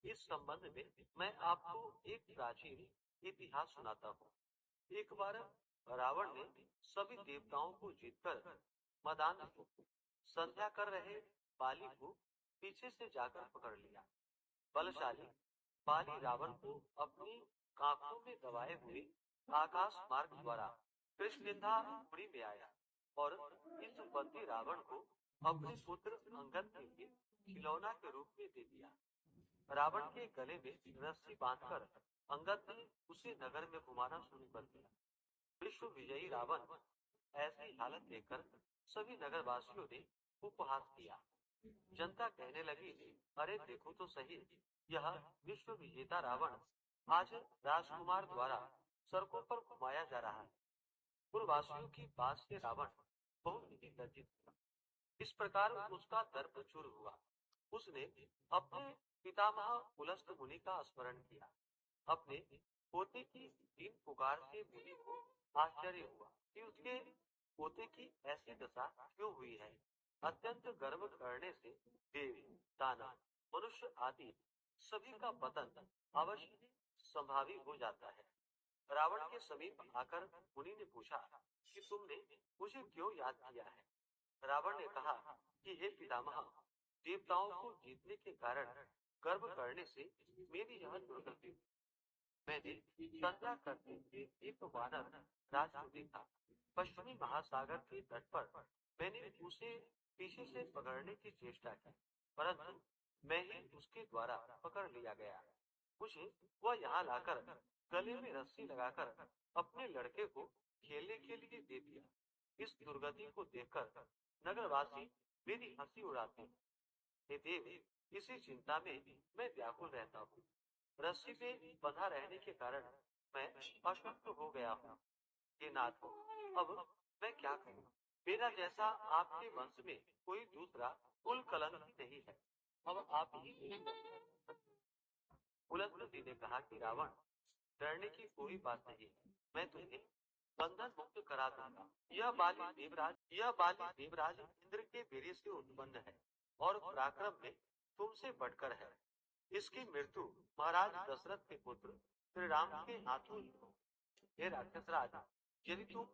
इस संबंध में मैं आपको एक प्राचीन इतिहास सुनाता हूँ। एक बार रावण ने सभी देवताओं को जीतकर मैदान में संध्या कर रहे बाली को पीछे से जाकर पकड़ लिया। बलशाली बाली रावण को अपनी आंखों में दबाए हुए आकाश मार्ग द्वारा कृष्णगंधापुरी में आया और इस बंदी रावण को अपने पुत्र अंगद के लिए खिलौना के रूप में दे दिया। रावण के गले में रस्सी बांधकर अंगद ने उसे नगर में घुमाना शुरू कर दिया। विश्व विजयी रावण ऐसी हालत देखकर सभी नगरवासियों ने उपहास किया। जनता कहने लगी, अरे देखो तो सही, यह विश्व विजेता रावण आज राजकुमार द्वारा सड़कों पर घुमाया जा रहा है। पूर्ववासियों की बात से रावण बहुत ही लज्जित हुआ। इस प्रकार उसका दर्प चूर हुआ। उसने अपने पितामह पुलस्त मुनि का स्मरण किया। अपने पोते की दीन पुकार से मुनि को आश्चर्य हुआ कि उसके पोते की ऐसी दशा क्यों हुई है। अत्यंत गर्व करने से देव, दानव, मनुष्य आदि सभी का पतन अवश्य ही संभावी हो जाता है। रावण के समीप आकर मुनि ने पूछा कि तुमने मुझे क्यों याद किया है। रावण ने कहा कि हे पितामह, देवताओं को जीतने के कारण गर्व करने से मेरी यह दुर्गति हुई। मैंने संध्या करते हुए एक वानर राज को देखा। पश्चिमी महासागर के तट पर मैंने उसे पीछे से पकड़ने की चेष्टा की, परंतु मैं ही उसके द्वारा पकड़ लिया गया। मुझे वह यहाँ लाकर गले में रस्सी लगाकर अपने लड़के को खेलने के लिए दे दिया। इस दुर्गति को देखकर नगरवासी मेरी हंसी उड़ाते हैं। हे देव, इसी चिंता में मैं व्याकुल रहता हूँ। रस्सी पे बंधा रहने के कारण मैं अशक्त हो गया हूँ। हे नाथ, अब मैं क्या करूँ? मेरा जैसा आपके वंश में कोई दूसरा कुल कलंक ही नहीं है। अब आप ही देखिए। बुलंद जी ने कहा कि रावण, डरने की कोई बात नहीं है। मैं तुम्हें बंधन मुक्त करा दूंगा। यह बाली देवराज इंद्र के वीर्य से उत्पन्न है और पराक्रम में तुमसे बढ़कर है। इसकी मृत्यु महाराज दशरथ के पुत्र श्री राम के हाथों ही हो। हे राक्षस राज, यदि तुम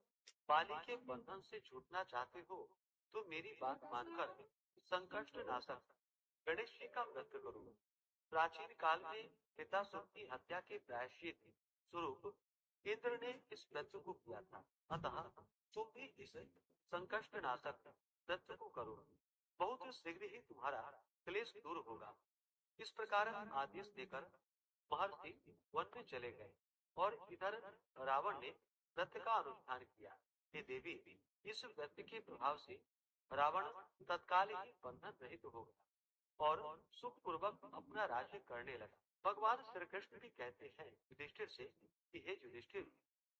बाली के बंधन से छूटना चाहते हो तो मेरी बात मानकर संकष्ट नाशक गणेश जी का व्रत करो। प्राचीन काल में पितासुर की हत्या के प्रायश्चित स्वरूप इंद्र ने इस व्रत को किया था। अतः तुम भी इस संकष्ट नाशक व्रत को करो। बहुत शीघ्र ही तुम्हारा क्लेश दूर होगा। इस प्रकार आदेश देकर महर्षि वन में चले गए और इधर रावण ने व्रत का अनुष्ठान किया। हे देवी, इस व्रत के प्रभाव से रावण तत्काल ही बंधन रहित हो गया और सुखपूर्वक अपना राज्य करने लगा। भगवान श्री कृष्ण भी कहते हैं युधिष्ठिर से कि हे युधिष्ठिर,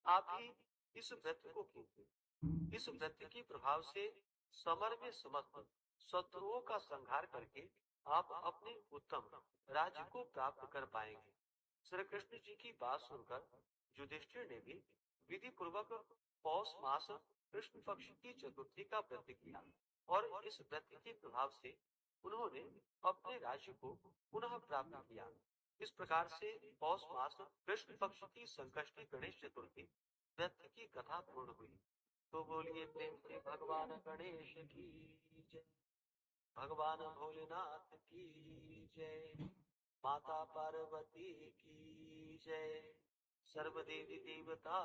आप ही इस व्रत को कीजिए। इस व्रत के प्रभाव से समर में समस्त शत्रुओं का संहार करके आप अपने उत्तम राज्य को प्राप्त कर पाएंगे। श्री कृष्ण जी की बात सुनकर युधिष्ठिर ने भी विधि पूर्वक पौष मास कृष्ण पक्ष की चतुर्थी का व्रत किया और इस व्रत के प्रभाव से उन्होंने अपने राज्य को पुनः प्राप्त किया। इस प्रकार से पौष मास कृष्ण पक्ष की संकष्टी गणेश चतुर्थी व्रत की कथा पूर्ण हुई। तो बोलिए प्रेम से भगवान गणेश की जय, भगवान भोलेनाथ की जय, माता पार्वती की जय, सर्व देवी देवता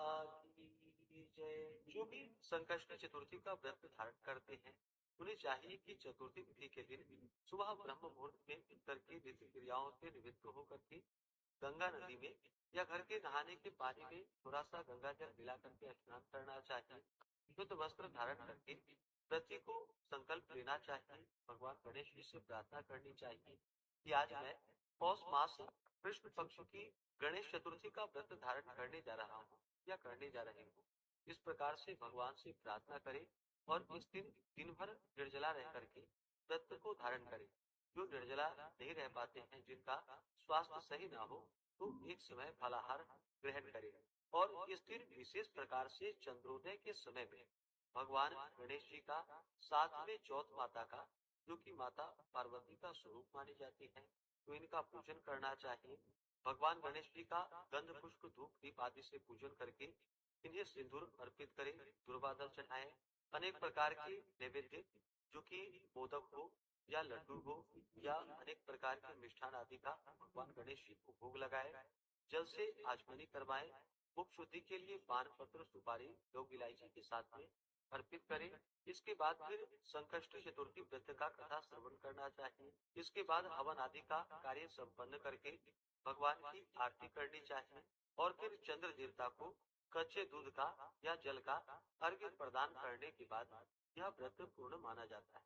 की जय। जो भी संकष्ट चतुर्थी का व्रत धारण करते हैं उन्हें चाहिए कि चतुर्थी तिथि के दिन सुबह ब्रह्म मुहूर्त में पितर की नित्य क्रियाओं से निवृत्त होकर के गंगा नदी में या घर के नहाने के पानी में थोड़ा सा गंगा जल मिला करके स्नान करना चाहिए। शुद्ध वस्त्र धारण करके व्रती को संकल्प लेना चाहिए। भगवान गणेश जी से प्रार्थना करनी चाहिए कि आज मैं पौष मास कृष्ण पक्ष की गणेश चतुर्थी का व्रत धारण करने जा रहा हूँ या करने जा रही हूँ। इस प्रकार से भगवान से प्रार्थना करें और इस दिन दिन भर निर्जला रह करके व्रत को धारण करें। जो निर्जला नहीं रह पाते हैं, जिनका स्वास्थ्य सही ना हो, तो एक समय फलाहार ग्रहण करें। और इस दिन विशेष प्रकार से चंद्रोदय के समय में भगवान गणेश जी का साथ में चौथ माता का, जो कि माता पार्वती का स्वरूप मानी जाती है, तो इनका पूजन करना चाहिए। भगवान गणेश जी का गंध पुष्प धूप दीप आदि से पूजन करके इन्हें सिंदूर अर्पित करें, दुर्वादल चढ़ाएं। अनेक प्रकार के नैवेद्य जो कि मोदक हो या लड्डू हो या अनेक प्रकार के मिष्ठान आदि का भगवान गणेश जी को भोग लगाए। जल से आचमनी करवाएं। मुख शुद्धि के लिए पान पत्र सुपारी लौंग इलायची के साथ में अर्पित करें। इसके बाद फिर संकष्टी चतुर्थी व्रत का कथा श्रवण करना चाहिए। इसके बाद हवन आदि का कार्य संपन्न करके भगवान की आरती करनी चाहिए और फिर चंद्र देवता को कच्चे दूध का या जल का अर्घ्य प्रदान करने के बाद यह व्रत पूर्ण माना जाता है।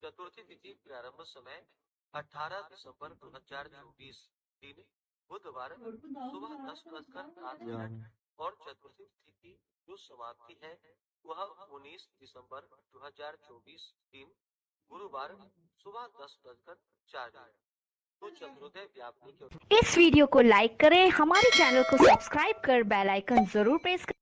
चतुर्थी तिथि प्रारंभ समय 18 दिसंबर 2024 दिन बुधवार सुबह 10:08 और चतुर्थी तिथि की जो समाप्ति है वह 19 दिसंबर 2024 दिन गुरुवार सुबह 10:04। तो चंद्रोदय व्याप्ति के इस वीडियो को लाइक करें, हमारे चैनल को सब्सक्राइब कर बेल आइकन जरूर प्रेस करें।